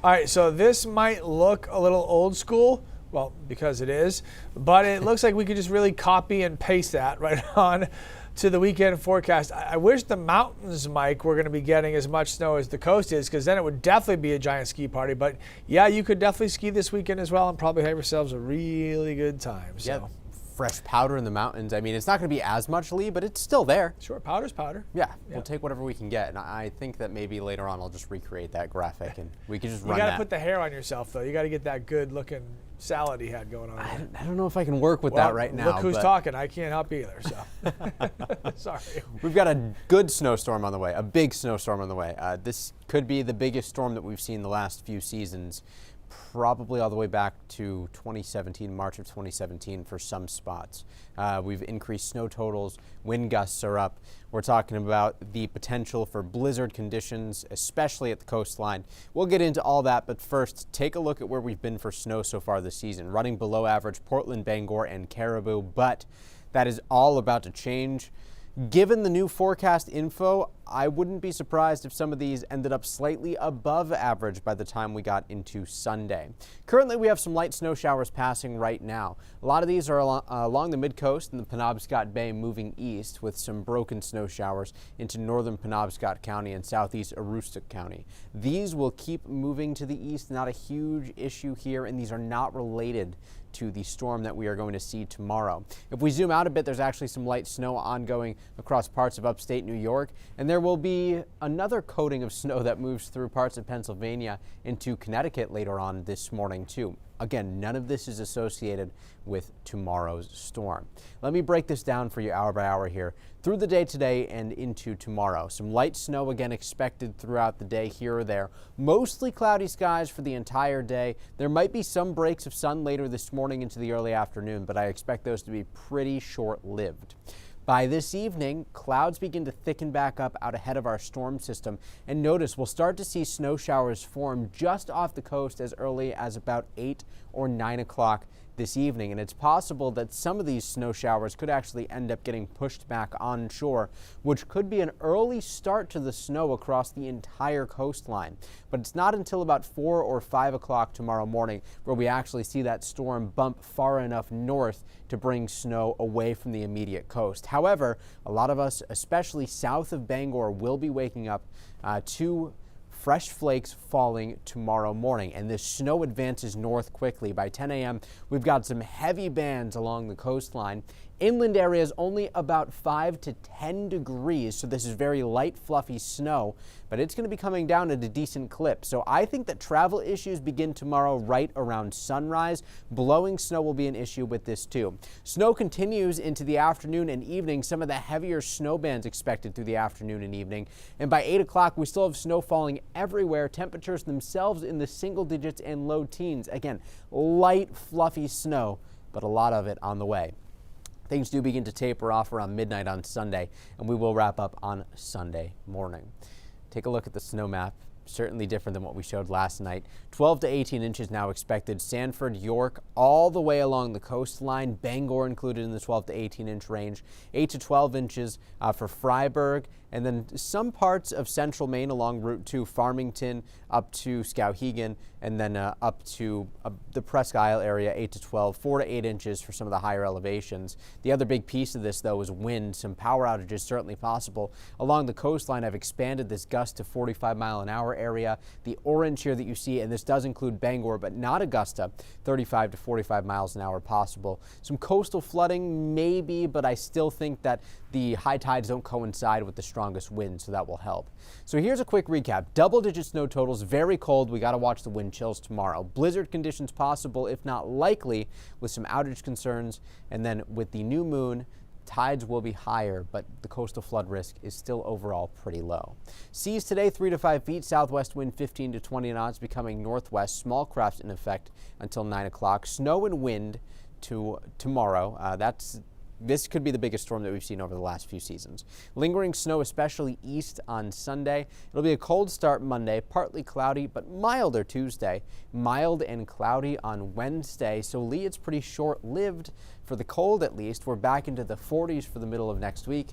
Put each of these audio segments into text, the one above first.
All right, so this might look a little old school, well, because it is, but it looks like we could just really copy and paste that right on to the weekend forecast. I wish the mountains, Mike, were going to be getting as much snow as the coast is, because then it would definitely be a giant ski party. But yeah, you could definitely ski this weekend as well and probably have yourselves a really good time. So. Yep. Fresh powder in the mountains. I mean, it's not going to be as much, Lee, but it's still there. Sure, powder's powder. Yeah, we'll take whatever we can get. And I think that maybe later on I'll just recreate that graphic and we can just run that. You got to put the hair on yourself, though. You got to get that good-looking salad he had going on. I don't know if I can work with that right now. Look who's talking. I can't help either, so. Sorry. We've got a good snowstorm on the way, a big snowstorm on the way. This could be the biggest storm that we've seen the last few seasons, probably all the way back to 2017, March of 2017 for some spots. We've increased snow totals, wind gusts are up. We're talking about the potential for blizzard conditions, especially at the coastline. We'll get into all that, but first, take a look at where we've been for snow so far this season. Running below average, Portland, Bangor, and Caribou, but that is all about to change. Given the new forecast info, I wouldn't be surprised if some of these ended up slightly above average by the time we got into Sunday. Currently, we have some light snow showers passing right now. A lot of these are along the mid-coast and the Penobscot Bay moving east, with some broken snow showers into northern Penobscot County and southeast Aroostook County. These will keep moving to the east, not a huge issue here, and these are not related to the storm that we are going to see tomorrow. If we zoom out a bit, there's actually some light snow ongoing across parts of upstate New York, and there will be another coating of snow that moves through parts of Pennsylvania into Connecticut later on this morning too. Again, none of this is associated with tomorrow's storm. Let me break this down for you hour by hour here. Through the day today and into tomorrow, some light snow again expected throughout the day here or there. Mostly cloudy skies for the entire day. There might be some breaks of sun later this morning into the early afternoon, but I expect those to be pretty short-lived. By this evening, clouds begin to thicken back up out ahead of our storm system, and notice we'll start to see snow showers form just off the coast as early as about 8 or 9 o'clock this evening, and it's possible that some of these snow showers could actually end up getting pushed back onshore, which could be an early start to the snow across the entire coastline. But it's not until about 4 or 5 o'clock tomorrow morning where we actually see that storm bump far enough north to bring snow away from the immediate coast. However, a lot of us, especially south of Bangor, will be waking up to fresh flakes falling tomorrow morning, and this snow advances north quickly. By 10 a.m., we've got some heavy bands along the coastline. Inland areas only about 5 to 10 degrees, so this is very light, fluffy snow, but it's going to be coming down at a decent clip. So I think that travel issues begin tomorrow right around sunrise. Blowing snow will be an issue with this too. Snow continues into the afternoon and evening. Some of the heavier snow bands expected through the afternoon and evening. And by 8 o'clock, we still have snow falling everywhere. Temperatures themselves in the single digits and low teens. Again, light, fluffy snow, but a lot of it on the way. Things do begin to taper off around midnight on Sunday, and we will wrap up on Sunday morning. Take a look at the snow map. Certainly different than what we showed last night. 12 to 18 inches now expected. Sanford, York, all the way along the coastline. Bangor included in the 12 to 18 inch range. 8 to 12 inches for Freiburg. And then some parts of central Maine along Route 2, Farmington up to Skowhegan, and then up to the Presque Isle area, 8 to 12, 4 to 8 inches for some of the higher elevations. The other big piece of this, though, is wind. Some power outages certainly possible. Along the coastline, I've expanded this gust to 45-mile-an-hour area. The orange here that you see, and this does include Bangor, but not Augusta, 35 to 45 miles an hour possible. Some coastal flooding, maybe, but I still think that the high tides don't coincide with the strongest wind, so that will help. So here's a quick recap. Double-digit snow totals, very cold. We got to watch the wind chills tomorrow. Blizzard conditions possible, if not likely, with some outage concerns. And then with the new moon, tides will be higher, but the coastal flood risk is still overall pretty low. Seas today 3 to 5 feet, southwest wind 15 to 20 knots, becoming northwest. Small craft in effect until 9 o'clock. Snow and wind to tomorrow. This could be the biggest storm that we've seen over the last few seasons. Lingering snow, especially east on Sunday. It'll be a cold start Monday, partly cloudy, but milder Tuesday. Mild and cloudy on Wednesday. So Lee, it's pretty short-lived for the cold at least. We're back into the 40s for the middle of next week,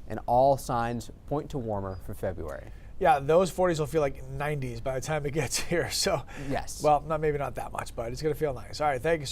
and all signs point to warmer for February. yeah, those 40s will feel like 90s by the time it gets here. So, Yes. well, maybe not that much, but it's going to feel nice. All right, thank you, sir.